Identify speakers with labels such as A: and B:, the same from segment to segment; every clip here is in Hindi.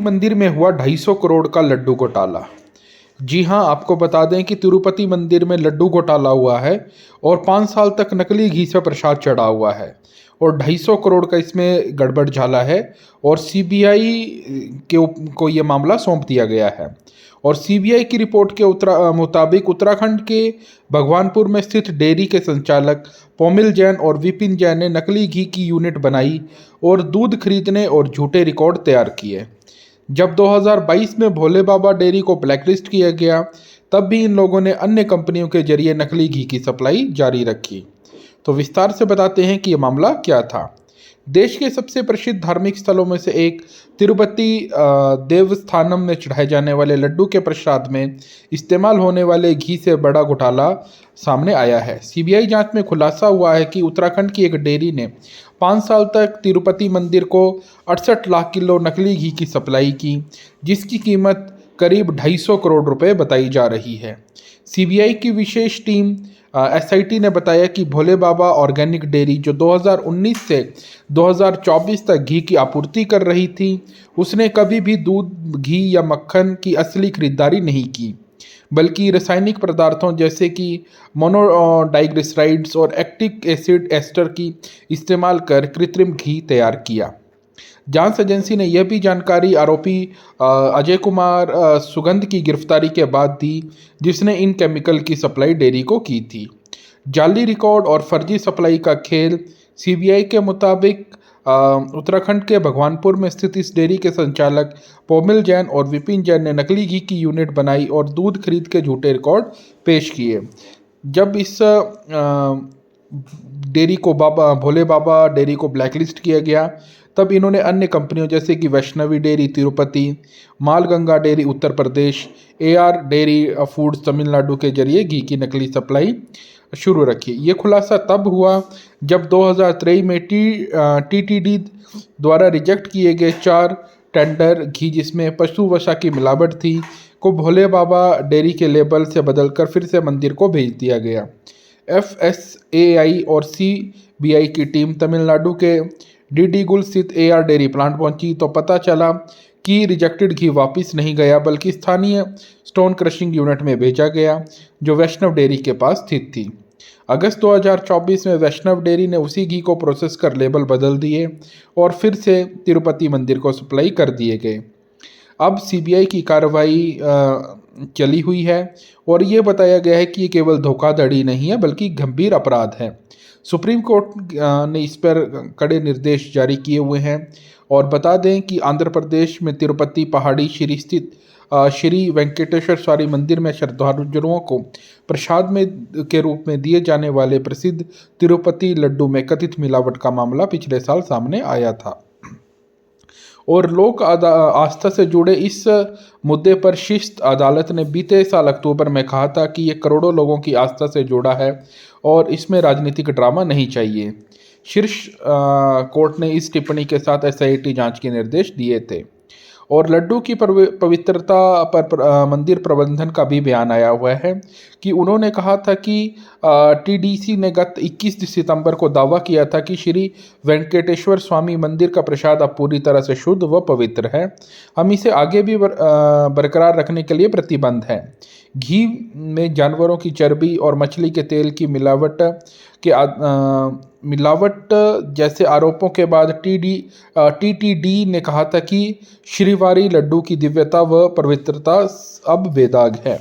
A: मंदिर में हुआ 250 करोड़ का लड्डू घोटाला। जी हाँ, आपको बता दें कि तिरुपति मंदिर में लड्डू घोटाला हुआ है और 5 साल तक नकली घी से प्रसाद चढ़ा हुआ है और 250 करोड़ का इसमें गड़बड़ झाला है और सीबीआई को ये मामला सौंप दिया गया है। और सीबीआई की रिपोर्ट के मुताबिक उत्तराखंड के भगवानपुर में स्थित डेयरी के संचालक पोमिल जैन और विपिन जैन ने नकली घी की यूनिट बनाई और दूध खरीदने और झूठे रिकॉर्ड तैयार किए। जब 2022 में भोले बाबा डेयरी को ब्लैकलिस्ट किया गया, तब भी इन लोगों ने अन्य कंपनियों के जरिए नकली घी की सप्लाई जारी रखी। तो विस्तार से बताते हैं कि यह मामला क्या था। देश के सबसे प्रसिद्ध धार्मिक स्थलों में से एक तिरुपति देवस्थानम में चढ़ाए जाने वाले लड्डू के प्रसाद में इस्तेमाल होने वाले घी से बड़ा घोटाला सामने आया है। सीबीआई जांच में खुलासा हुआ है कि उत्तराखंड की एक डेयरी ने 5 साल तक तिरुपति मंदिर को 68 लाख किलो नकली घी की सप्लाई की, जिसकी कीमत करीब 250 करोड़ रुपए बताई जा रही है। सीबीआई की विशेष टीम एसआईटी ने बताया कि भोले बाबा ऑर्गेनिक डेयरी, जो 2019 से 2024 तक घी की आपूर्ति कर रही थी, उसने कभी भी दूध, घी या मक्खन की असली खरीदारी नहीं की, बल्कि रासायनिक पदार्थों जैसे कि मोनोडाइग्लिसराइड्स और एक्टिक एसिड एस्टर की इस्तेमाल कर कृत्रिम घी तैयार किया। जांच एजेंसी ने यह भी जानकारी आरोपी अजय कुमार सुगंध की गिरफ्तारी के बाद दी, जिसने इन केमिकल की सप्लाई डेयरी को की थी। जाली रिकॉर्ड और फर्जी सप्लाई का खेल। सीबीआई के मुताबिक उत्तराखंड के भगवानपुर में स्थित इस डेयरी के संचालक पोमिल जैन और विपिन जैन ने नकली घी की यूनिट बनाई और दूध खरीद के झूठे रिकॉर्ड पेश किए। जब इस डेयरी को भोले बाबा डेयरी को ब्लैकलिस्ट किया गया, तब इन्होंने अन्य कंपनियों जैसे कि Vaishnavi dairy Tirupati, मालगंगा dairy Uttar Pradesh, AR dairy foods Tamil Nadu के जरिए घी की नकली सप्लाई शुरू रखी। ये खुलासा तब हुआ जब 2023 में टीटीडी द्वारा रिजेक्ट किए गए 4 टेंडर घी, जिसमें पशु वसा की मिलावट थी, को भोले बाबा डेयरी के लेबल से बदलकर फिर से मंदिर को भेज दिया गया। एफएसएआई और सीबीआई की टीम तमिलनाडु के डीडीगुल स्थित एआर डेयरी प्लांट पहुंची तो पता चला कि रिजेक्टेड घी वापस नहीं गया, बल्कि स्थानीय स्टोन क्रशिंग यूनिट में भेजा गया, जो वैष्णव डेयरी के पास स्थित थी। अगस्त 2024 में वैष्णव डेयरी ने उसी घी को प्रोसेस कर लेबल बदल दिए और फिर से तिरुपति मंदिर को सप्लाई कर दिए गए। अब सीबीआई की कार्रवाई चली हुई है और ये बताया गया है कि ये केवल धोखाधड़ी नहीं है, बल्कि गंभीर अपराध है। सुप्रीम कोर्ट ने इस पर कड़े निर्देश जारी किए हुए हैं। और बता दें कि आंध्र प्रदेश में तिरुपति पहाड़ी श्री स्थित श्री वेंकटेश्वर स्वामी मंदिर में श्रद्धालुओं को प्रसाद में के रूप में दिए जाने वाले प्रसिद्ध तिरुपति लड्डू में कथित मिलावट का मामला पिछले साल सामने आया था। और लोक आस्था से जुड़े इस मुद्दे पर शीर्ष अदालत ने बीते साल अक्टूबर में कहा था कि यह करोड़ों लोगों की आस्था से जुड़ा है और इसमें राजनीतिक ड्रामा नहीं चाहिए। शीर्ष कोर्ट ने इस टिप्पणी के साथ एसआईटी जांच के निर्देश दिए थे। और लड्डू की पवित्रता पर मंदिर प्रबंधन का भी बयान आया हुआ है कि उन्होंने कहा था कि टीडीसी ने गत 21 सितंबर को दावा किया था कि श्री वेंकटेश्वर स्वामी मंदिर का प्रसाद अब पूरी तरह से शुद्ध व पवित्र है। हम इसे आगे भी बरकरार रखने के लिए प्रतिबद्ध हैं। घी में जानवरों की चर्बी और मछली के तेल की मिलावट जैसे आरोपों के बाद टीटीडी ने कहा था कि श्रीवारी लड्डू की दिव्यता व पवित्रता अब बेदाग है।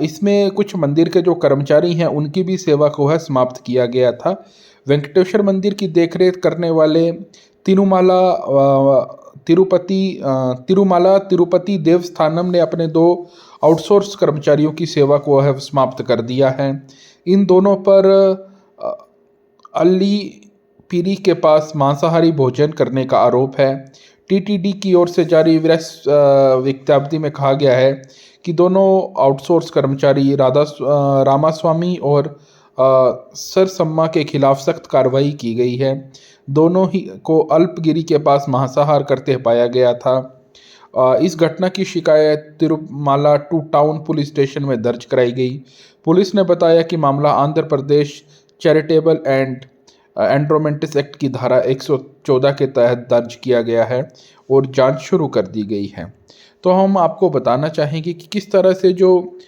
A: इसमें कुछ मंदिर के जो कर्मचारी हैं, उनकी भी सेवा को है समाप्त किया गया था। वेंकटेश्वर मंदिर की देखरेख करने वाले तिरुमाला तिरुपति देवस्थानम ने अपने 2 आउटसोर्स कर्मचारियों की सेवा को है समाप्त कर दिया है। इन दोनों पर अल्लीपिरी के पास मांसाहारी भोजन करने का आरोप है। टीटीडी की ओर से जारी विज्ञप्ति में कहा गया है कि दोनों आउटसोर्स कर्मचारी रामास्वामी और सरसम्मा के खिलाफ सख्त कार्रवाई की गई है। दोनों ही को अल्पगिरी के पास मांसाहार करते पाया गया था। इस घटना की शिकायत तिरुमाला 2 टाउन पुलिस स्टेशन में दर्ज कराई गई। पुलिस ने बताया कि मामला Andhra Pradesh charitable and एंड्रोमेंटिस act की धारा 114 के तहत दर्ज किया गया है और जांच शुरू कर दी गई है। तो हम आपको बताना चाहेंगे कि किस तरह से जो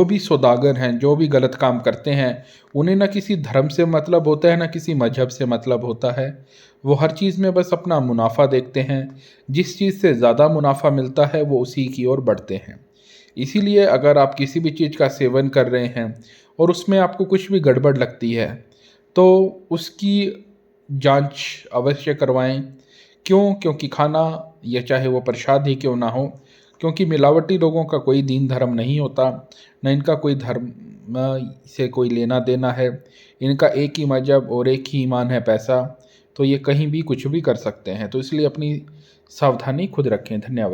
A: भी सौदागर हैं, जो भी गलत काम करते हैं, उन्हें ना किसी धर्म से मतलब होता है, ना किसी मज़हब से मतलब होता है। वो हर चीज़ में बस अपना मुनाफ़ा देखते हैं। जिस चीज़ से ज़्यादा मुनाफ़ा मिलता है, वो उसी की ओर बढ़ते हैं। इसीलिए अगर आप किसी भी चीज़ का सेवन कर रहे हैं और उसमें आपको कुछ भी गड़बड़ लगती है, तो उसकी जाँच अवश्य करवाएँ। क्यों? क्योंकि खाना या चाहे वो प्रसाद ही क्यों ना हो, क्योंकि मिलावटी लोगों का कोई दीन धर्म नहीं होता, ना इनका कोई धर्म से कोई लेना-देना है। इनका एक ही मज़हब और एक ही ईमान है पैसा, तो ये कहीं भी कुछ भी कर सकते हैं। तो इसलिए अपनी सावधानी खुद रखें। धन्यवाद।